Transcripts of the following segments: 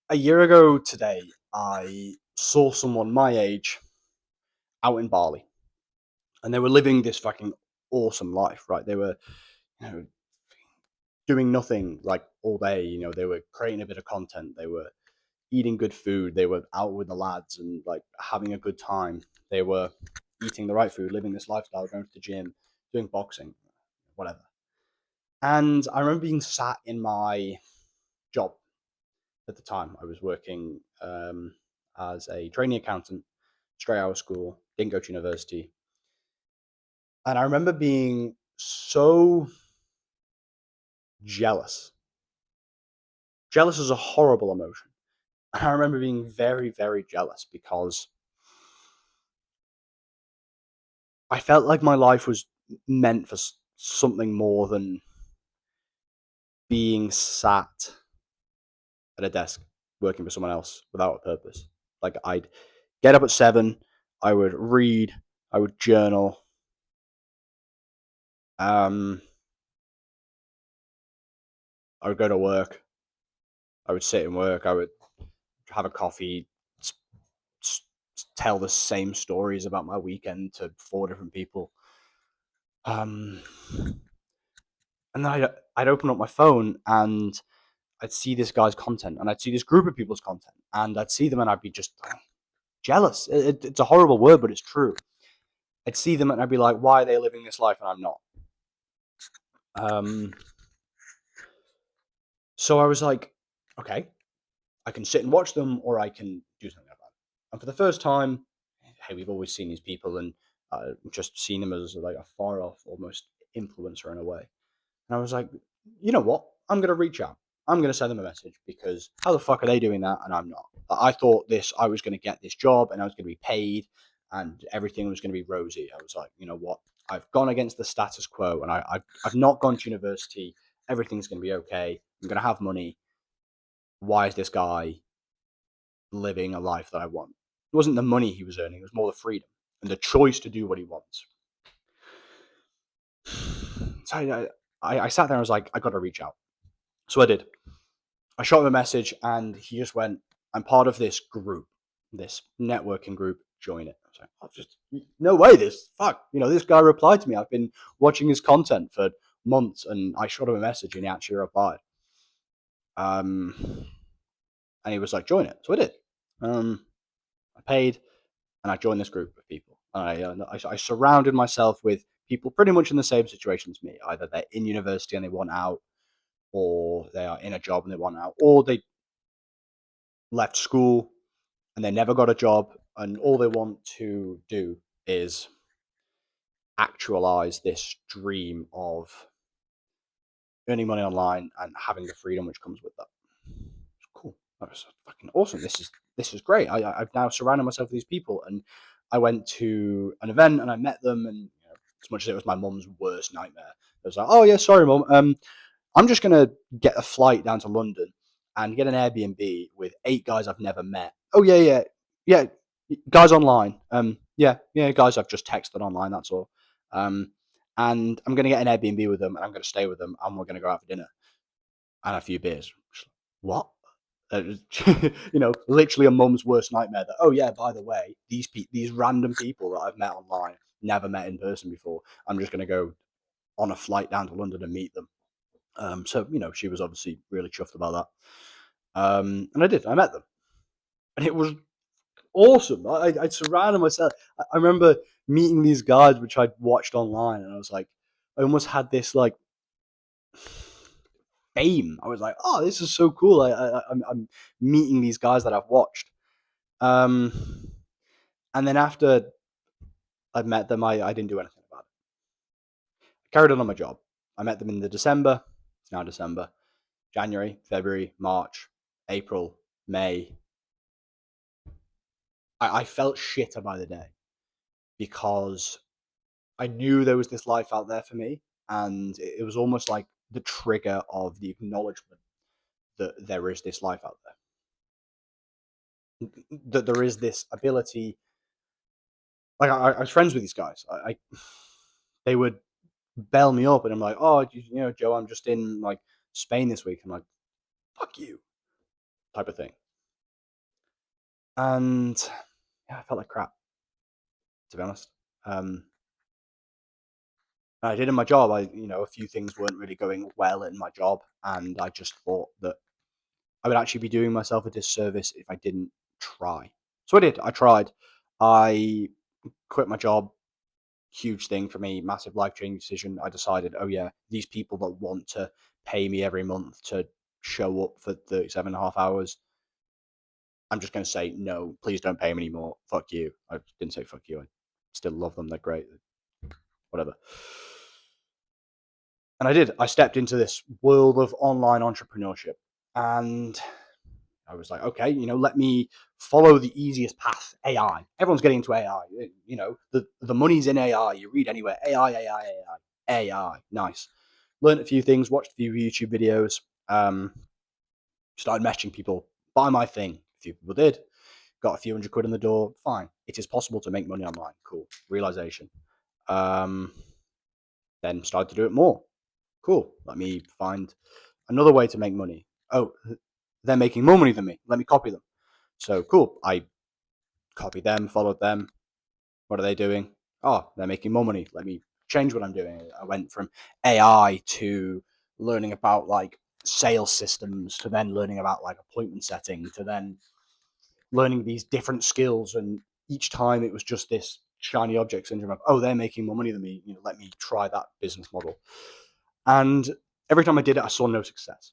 A year ago today, I saw someone my age out in Bali, and they were living this fucking awesome life, right? They were, you know, doing nothing like all day. They were creating a bit of content. They were eating good food. They were out with the lads and like having a good time. They were eating the right food, living this lifestyle, going to the gym, doing boxing, whatever. And I remember being sat in my job at the time. I was working as a trainee accountant, straight out of school, didn't go to university. And I remember being so jealous. Jealous is a horrible emotion. And I remember being very, very jealous because I felt like my life was meant for something more than being sat at a desk working for someone else without a purpose. Like I'd get up at 7, I would read, I would journal, um, I would go to work, I would sit and work, I would have a coffee, tell the same stories about my weekend to 4 different people. Um, and then I'd open up my phone and I'd see this guy's content and I'd see this group of people's content and I'd see them and I'd be just jealous. It's a horrible word, but it's true. I'd see them and I'd be like, why are they living this life and I'm not? Um, so I was like, okay, I can sit and watch them or I can do something about it. And for the first time, hey, we've always seen these people and just seen them as like a far off, almost influencer in a way. And I was like, you know what? I'm going to reach out. I'm going to send them a message because how the fuck are they doing that and I'm not? I thought I was going to get this job and I was going to be paid and everything was going to be rosy. I was like, you know what? I've gone against the status quo and I've not gone to university. Everything's going to be okay. I'm going to have money. Why is this guy living a life that I want? It wasn't the money he was earning, it was more the freedom and the choice to do what he wants. So I sat there and I was like, I got to reach out. So I did. I shot him a message and he just went, I'm part of this group, this networking group, join it. I was like, oh, just no way, this guy replied to me. I've been watching his content for months and I shot him a message and he actually replied. Um, and he was like, join it. So I did. I paid and I joined this group of people. I surrounded myself with people pretty much in the same situation as me. Either they're in university and they want out, or they are in a job and they want out, or they left school and they never got a job and all they want to do is actualize this dream of earning money online and having the freedom which comes with that. It's cool. That was fucking awesome. This is great. I've now surrounded myself with these people and I went to an event and I met them and as much as it was my mum's worst nightmare, I was like, oh yeah, sorry mum. I'm just gonna get a flight down to London and get an Airbnb with 8 guys I've never met. Oh yeah, yeah, yeah, guys online. Yeah, yeah, guys I've just texted online. That's all. Um, and I'm gonna get an Airbnb with them, and I'm gonna stay with them, and we're gonna go out for dinner and a few beers. What? Literally a mum's worst nightmare. That yeah, by the way, these random people that I've met online, never met in person before. I'm just gonna go on a flight down to London and meet them. So she was obviously really chuffed about that. And I did. I met them, and it was awesome. I surrounded myself. I remember meeting these guys, which I'd watched online, and I was like, I almost had this like fame. I was like, oh, this is so cool. I'm meeting these guys that I've watched. Um, and then after I'd met them, I didn't do anything about it. I carried on my job. I met them in the December. It's now December, January, February, March, April, May. I felt shitter by the day because I knew there was this life out there for me, and it was almost like the trigger of the acknowledgement that there is this life out there, that there is this ability. Like I was friends with these guys. They would bell me up, and I'm like, oh, Joe, I'm just in like Spain this week. I'm like, fuck you, type of thing. And yeah, I felt like crap, to be honest. I did in my job. A few things weren't really going well in my job, and I just thought that I would actually be doing myself a disservice if I didn't try. So I did. I tried. I quit my job. Huge thing for me, massive life changing decision. I decided, oh yeah, these people that want to pay me every month to show up for 37.5 hours, I'm just going to say, no, please don't pay them anymore. Fuck you. I didn't say fuck you. I still love them. They're great. Whatever. And I did. I stepped into this world of online entrepreneurship. And I was like, okay, let me follow the easiest path. AI. Everyone's getting into AI. The money's in AI. You read anywhere. AI, AI, AI, AI. Nice. Learned a few things. Watched a few YouTube videos. Started messaging people. Buy my thing. A few people did. Got a few £100 in the door. Fine. It is possible to make money online. Cool. Realization. Um, then started to do it more. Cool. Let me find another way to make money. Oh, they're making more money than me. Let me copy them. So cool. I copied them, followed them. What are they doing? Oh, they're making more money. Let me change what I'm doing. I went from AI to learning about like sales systems to then learning about like appointment setting to then learning these different skills. And each time it was just this shiny object syndrome of, oh, they're making more money than me. Let me try that business model. And every time I did it, I saw no success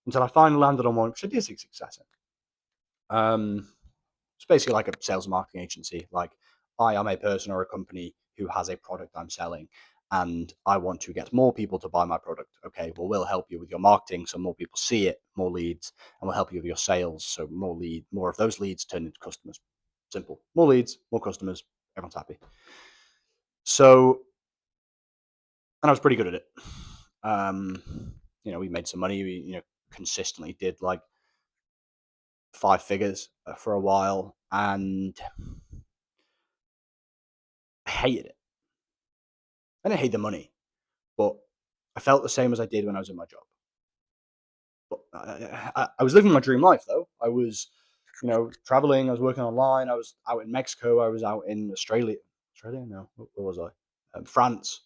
until I finally landed on one which I did see success in. It's basically like a sales and marketing agency. Like, I am a person or a company who has a product I'm selling, and I want to get more people to buy my product. Okay, well, we'll help you with your marketing so more people see it, more leads, and we'll help you with your sales so more of those leads turn into customers. Simple. More leads, more customers, everyone's happy. So, and I was pretty good at it. We made some money. We, consistently did like 5 figures for a while, and I hated it. I didn't hate the money, but I felt the same as I did when I was in my job. But I was living my dream life, though. I was, traveling. I was working online. I was out in Mexico. I was out in Australia. Australia? No, where was I? France,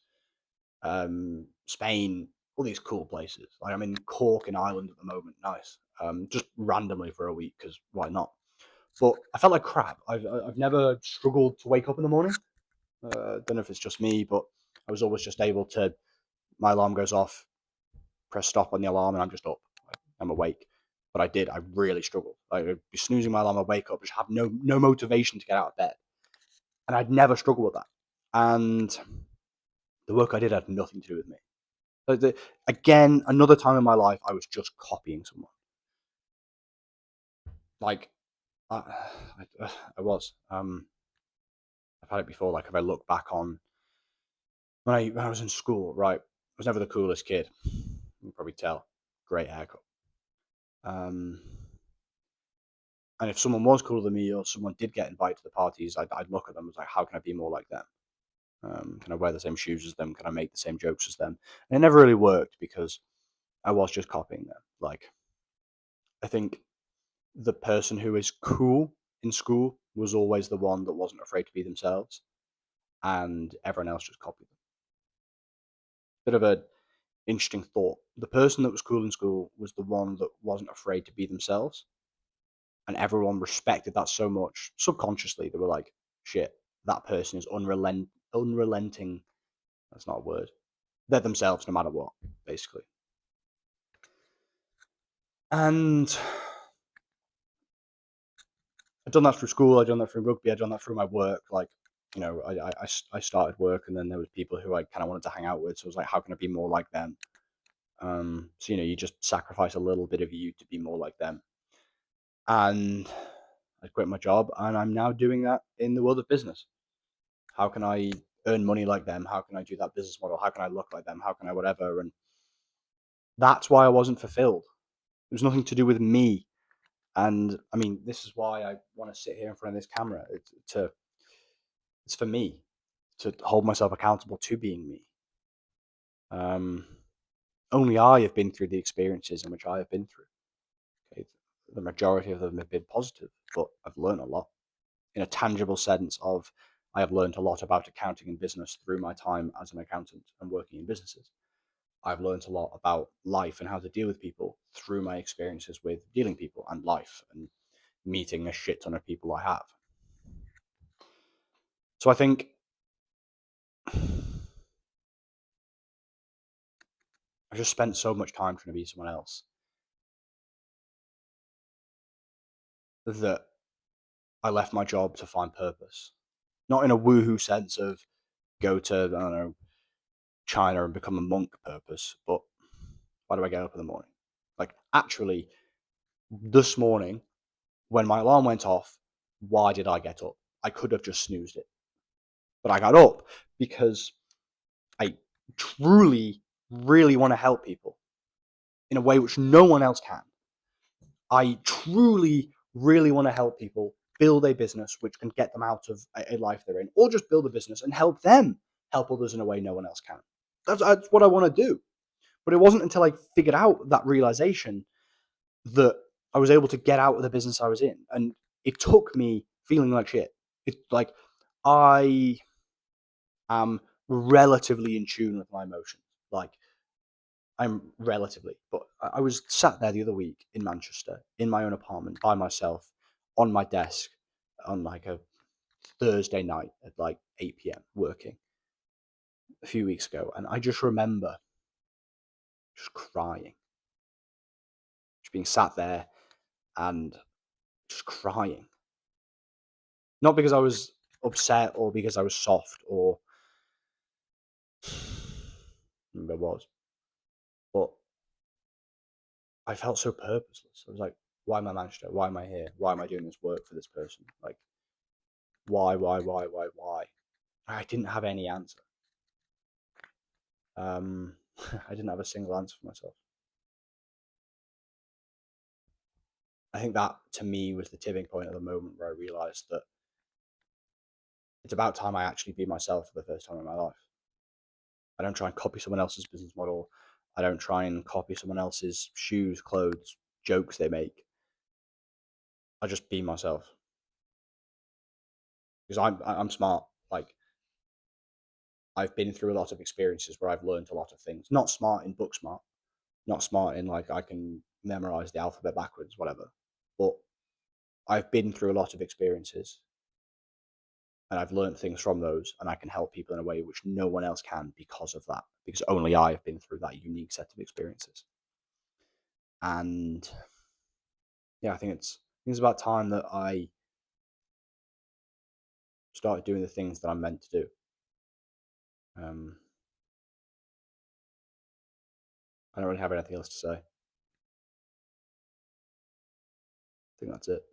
Spain, all these cool places. Like, I'm in Cork in Ireland at the moment. Nice. Just randomly for a week because why not? But I felt like crap. I've never struggled to wake up in the morning. Don't know if it's just me, but I was always just able to. My alarm goes off, press stop on the alarm, and I'm just up. I'm awake. But I did. I really struggled. I'd be snoozing my alarm. I wake up, just have no motivation to get out of bed, and I'd never struggled with that. And the work I did had nothing to do with me. Again, another time in my life, I was just copying someone. Like I was. I've had it before. Like, if I look back on when I was in school, right, I was never the coolest kid. You can probably tell. Great haircut. Um, and if someone was cooler than me or someone did get invited to the parties, I'd look at them as like, how can I be more like them? Can I wear the same shoes as them? Can I make the same jokes as them? And it never really worked because I was just copying them. Like, I think the person who is cool in school was always the one that wasn't afraid to be themselves, and everyone else just copied them. Bit of a interesting thought. The person that was cool in school was the one that wasn't afraid to be themselves, and everyone respected that so much subconsciously. They were like, "Shit, that person is unrelenting." That's not a word. They're themselves no matter what, basically. And I've done that through school. I've done that through rugby. I've done that through my work. Like, I started work, and then there was people who I kind of wanted to hang out with. So I was like, how can I be more like them? So you just sacrifice a little bit of you to be more like them. And I quit my job, and I'm now doing that in the world of business. How can I earn money like them? How can I do that business model? How can I look like them? How can I whatever? And that's why I wasn't fulfilled. It was nothing to do with me. And I mean, this is why I want to sit here in front of this camera. It's for me to hold myself accountable to being me. Um, Only I have been through the experiences in which I have been through. Okay? the majority of them have been positive, but I've learned a lot in a tangible sense of I have learned a lot about accounting and business through my time as an accountant and working in businesses. I've learned a lot about life and how to deal with people through my experiences with dealing people and life and meeting a shit ton of people I have. So I think I just spent so much time trying to be someone else that I left my job to find purpose. Not in a woohoo sense of go to, I don't know, China and become a monk purpose, but why do I get up in the morning? Like, actually, this morning, when my alarm went off, why did I get up? I could have just snoozed it. But I got up because I truly, really want to help people in a way which no one else can. I truly, really want to help people build a business which can get them out of a life they're in, or just build a business and help them help others in a way no one else can. That's what I want to do. But it wasn't until I figured out that realization that I was able to get out of the business I was in. And it took me feeling like shit. It's like I am relatively in tune with my emotions. Like I'm relatively, but I was sat there the other week in Manchester in my own apartment by myself on my desk on like a Thursday night at like 8 p.m. working a few weeks ago. And I just remember just crying, just being sat there and just crying. Not because I was upset or because I was soft or maybe I was, but I felt so purposeless. I was like, why am I Manchester? Why am I here? Why am I doing this work for this person? Like, why? I didn't have any answer. I didn't have a single answer for myself. I think that to me was the tipping point at the moment where I realized that it's about time I actually be myself for the first time in my life. I don't try and copy someone else's business model. I don't try and copy someone else's shoes, clothes, jokes they make. I just be myself because I'm smart. Like I've been through a lot of experiences where I've learned a lot of things. Not smart in book smart, not smart in like I can memorize the alphabet backwards, whatever. But I've been through a lot of experiences and I've learned things from those and I can help people in a way which no one else can because of that. Because only I have been through that unique set of experiences. And yeah, I think it's about time that I started doing the things that I'm meant to do. Um, I don't really have anything else to say. I think that's it.